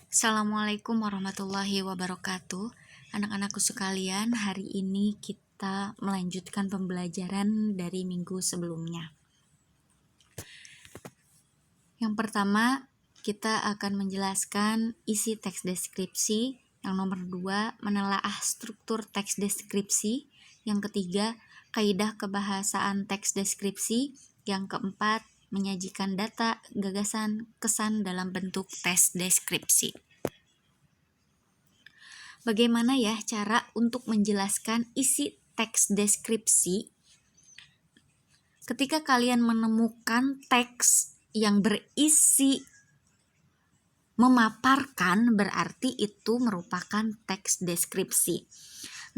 Assalamualaikum warahmatullahi wabarakatuh. Anak-anakku sekalian, hari ini kita melanjutkan pembelajaran dari minggu sebelumnya. Yang pertama, kita akan menjelaskan isi teks deskripsi. Yang nomor 2, menelaah struktur teks deskripsi. Yang ketiga, kaidah kebahasaan teks deskripsi. Yang keempat, menyajikan data, gagasan, kesan dalam bentuk teks deskripsi. Bagaimana ya cara untuk menjelaskan isi teks deskripsi? Ketika kalian menemukan teks yang berisi memaparkan, berarti itu merupakan teks deskripsi.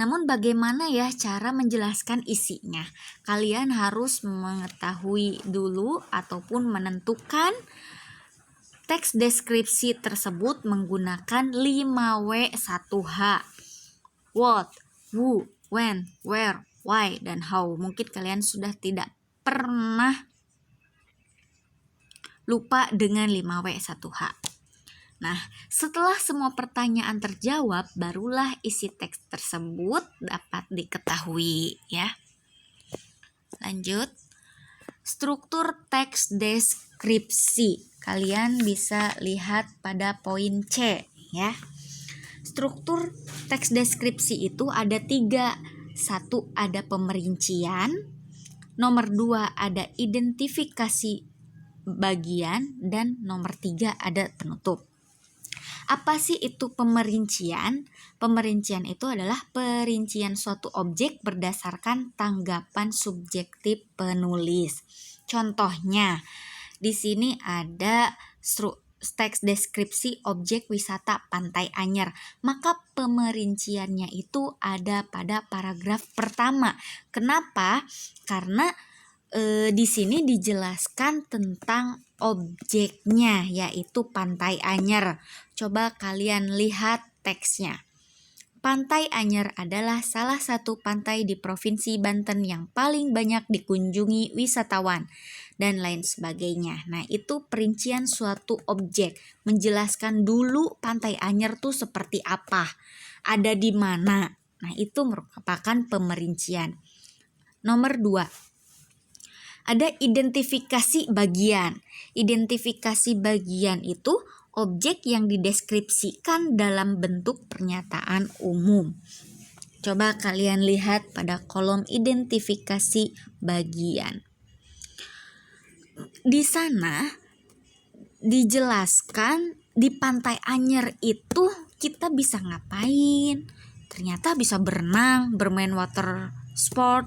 Namun bagaimana ya cara menjelaskan isinya? Kalian harus mengetahui dulu ataupun menentukan teks deskripsi tersebut menggunakan 5W1H. What, who, when, where, why, dan how. Mungkin kalian sudah tidak pernah lupa dengan 5W1H. Nah, setelah semua pertanyaan terjawab, barulah isi teks tersebut dapat diketahui ya. Lanjut. Struktur teks deskripsi. Kalian bisa lihat pada poin C ya. Struktur teks deskripsi itu ada 3. 1 ada pemerincian, nomor 2 ada identifikasi bagian, dan nomor 3 ada penutup. Apa sih itu pemerincian? Pemerincian itu adalah perincian suatu objek berdasarkan tanggapan subjektif penulis. Contohnya, di sini ada teks deskripsi objek wisata Pantai Anyer. Maka pemerinciannya itu ada pada paragraf pertama. Kenapa? Karena di sini dijelaskan tentang objeknya, yaitu Pantai Anyer. Coba kalian lihat teksnya. Pantai Anyer adalah salah satu pantai di Provinsi Banten yang paling banyak dikunjungi wisatawan, dan lain sebagainya. Nah, itu perincian suatu objek. Menjelaskan dulu Pantai Anyer tuh seperti apa, ada di mana. Nah, itu merupakan pemerincian. Nomor 2, ada identifikasi bagian. Identifikasi bagian itu objek yang dideskripsikan dalam bentuk pernyataan umum. Coba kalian lihat pada kolom identifikasi bagian. Di sana dijelaskan di Pantai Anyer itu kita bisa ngapain. Ternyata bisa berenang, bermain water sport,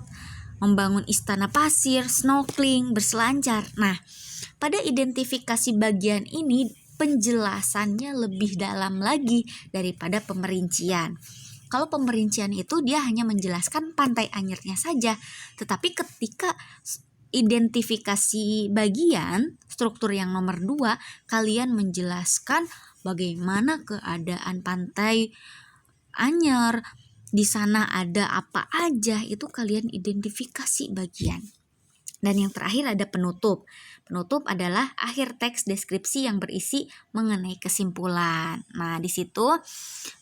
membangun istana pasir, snorkeling, berselancar. Nah, pada identifikasi bagian ini penjelasannya lebih dalam lagi daripada pemerincian. Kalau pemerincian itu dia hanya menjelaskan Pantai Anyernya saja, tetapi ketika identifikasi bagian, struktur yang nomor 2, kalian menjelaskan bagaimana keadaan Pantai Anyer, di sana ada apa aja, itu kalian identifikasi bagian. Dan yang terakhir ada penutup. Penutup adalah akhir teks deskripsi yang berisi mengenai kesimpulan. Nah, di situ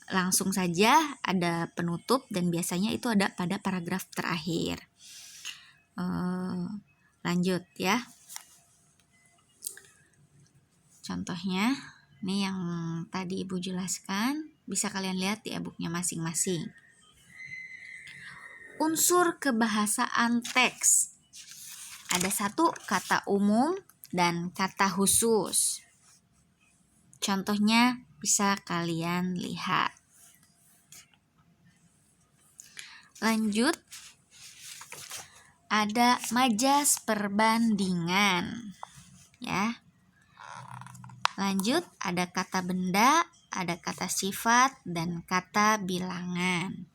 langsung saja ada penutup dan biasanya itu ada pada paragraf terakhir. Lanjut ya. Contohnya, ini yang tadi Ibu jelaskan, bisa kalian lihat di e-booknya masing-masing. Unsur kebahasaan teks. Ada 1 kata umum dan kata khusus. Contohnya bisa kalian lihat. Lanjut, ada majas perbandingan. Ya. Lanjut, ada kata benda, ada kata sifat, dan kata bilangan.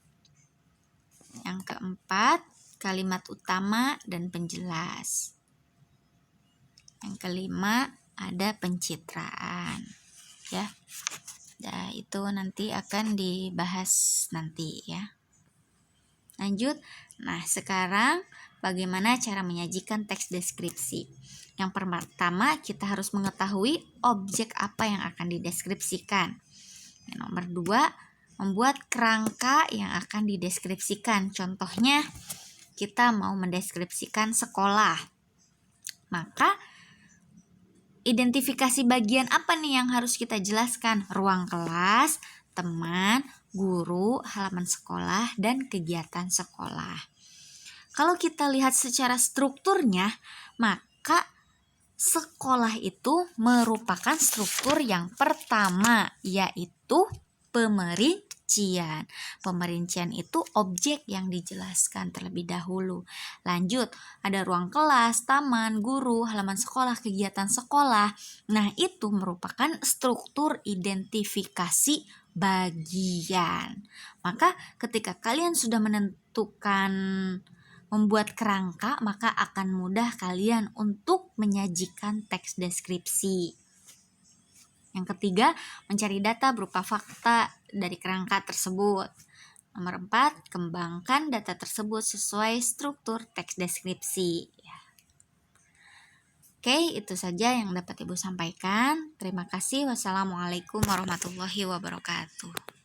Yang keempat, kalimat utama dan penjelas. Yang kelima, ada pencitraan. Ya. Nah, itu nanti akan dibahas nanti ya. Lanjut. Nah, sekarang bagaimana cara menyajikan teks deskripsi. Yang pertama, kita harus mengetahui objek apa yang akan dideskripsikan. Yang nomor 2, membuat kerangka yang akan dideskripsikan. Contohnya, kita mau mendeskripsikan sekolah. Maka, identifikasi bagian apa nih yang harus kita jelaskan? Ruang kelas, teman, guru, halaman sekolah, dan kegiatan sekolah. Kalau kita lihat secara strukturnya, maka sekolah itu merupakan struktur yang pertama, yaitu pemerincian. Pemerincian itu objek yang dijelaskan terlebih dahulu. Lanjut, ada ruang kelas, taman, guru, halaman sekolah, kegiatan sekolah. Nah, itu merupakan struktur identifikasi bagian. Maka ketika kalian sudah menentukan membuat kerangka, maka akan mudah kalian untuk menyajikan teks deskripsi. Yang ketiga, mencari data berupa fakta dari kerangka tersebut. Nomor 4, kembangkan data tersebut sesuai struktur teks deskripsi. Oke, itu saja yang dapat Ibu sampaikan. Terima kasih. Wassalamualaikum warahmatullahi wabarakatuh.